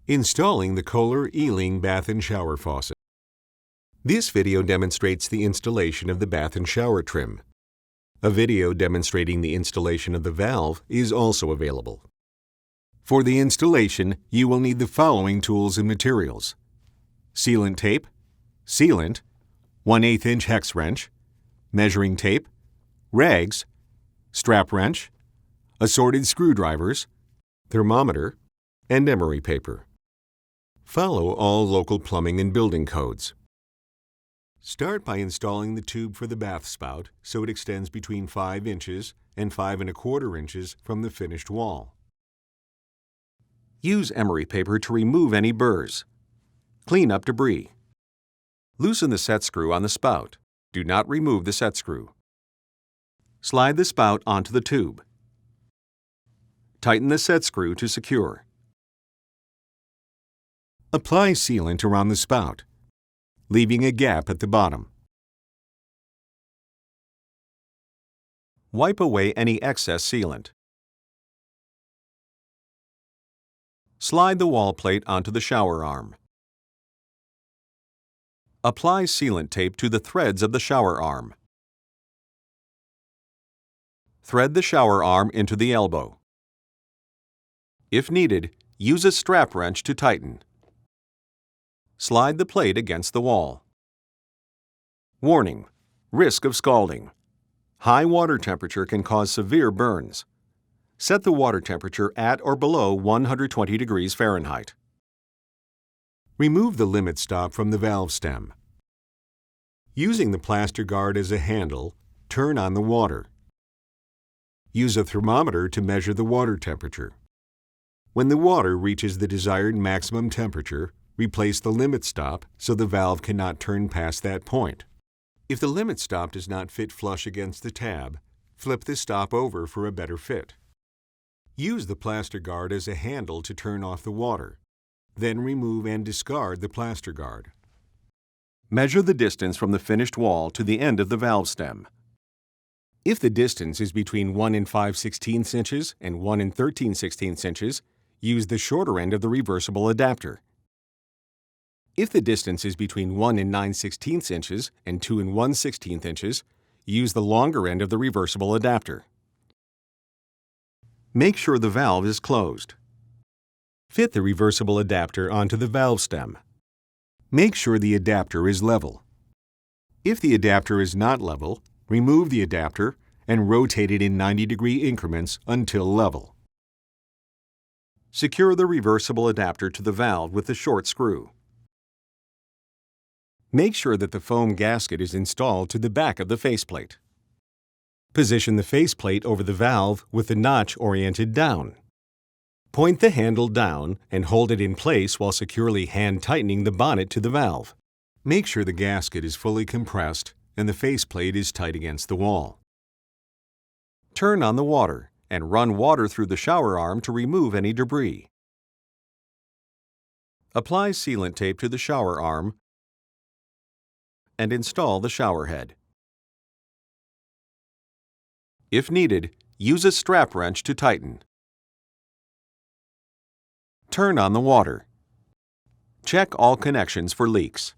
Installing the KOHLER Ealing bath and shower faucet. This video demonstrates the installation of the bath and shower trim. A video demonstrating the installation of the valve is also available. For the installation, you will need the following tools and materials: sealant tape, sealant, 1/8 inch hex wrench, measuring tape, rags, strap wrench, assorted screwdrivers, thermometer, and emery paper. Follow all local plumbing and building codes. Start by installing the tube for the bath spout so it extends between 5 inches and 5 1/4 inches from the finished wall. Use emery paper to remove any burrs. Clean up debris. Loosen the set screw on the spout. Do not remove the set screw. Slide the spout onto the tube. Tighten the set screw to secure. Apply sealant around the spout, leaving a gap at the bottom. Wipe away any excess sealant. Slide the wall plate onto the shower arm. Apply sealant tape to the threads of the shower arm. Thread the shower arm into the elbow. If needed, use a strap wrench to tighten. Slide the plate against the wall. Warning: risk of scalding. High water temperature can cause severe burns. Set the water temperature at or below 120 degrees Fahrenheit. Remove the limit stop from the valve stem. Using the plaster guard as a handle, turn on the water. Use a thermometer to measure the water temperature. When the water reaches the desired maximum temperature, replace the limit stop so the valve cannot turn past that point. If the limit stop does not fit flush against the tab, flip the stop over for a better fit. Use the plaster guard as a handle to turn off the water. Then remove and discard the plaster guard. Measure the distance from the finished wall to the end of the valve stem. If the distance is between 1 5/16 inches and 1 13/16 inches, use the shorter end of the reversible adapter. If the distance is between 1 9/16 inches and 2 1/16 inches, use the longer end of the reversible adapter. Make sure the valve is closed. Fit the reversible adapter onto the valve stem. Make sure the adapter is level. If the adapter is not level, remove the adapter and rotate it in 90-degree increments until level. Secure the reversible adapter to the valve with the short screw. Make sure that the foam gasket is installed to the back of the faceplate. Position the faceplate over the valve with the notch oriented down. Point the handle down and hold it in place while securely hand-tightening the bonnet to the valve. Make sure the gasket is fully compressed and the faceplate is tight against the wall. Turn on the water and run water through the shower arm to remove any debris. Apply sealant tape to the shower arm and install the shower head. If needed, use a strap wrench to tighten. Turn on the water. Check all connections for leaks.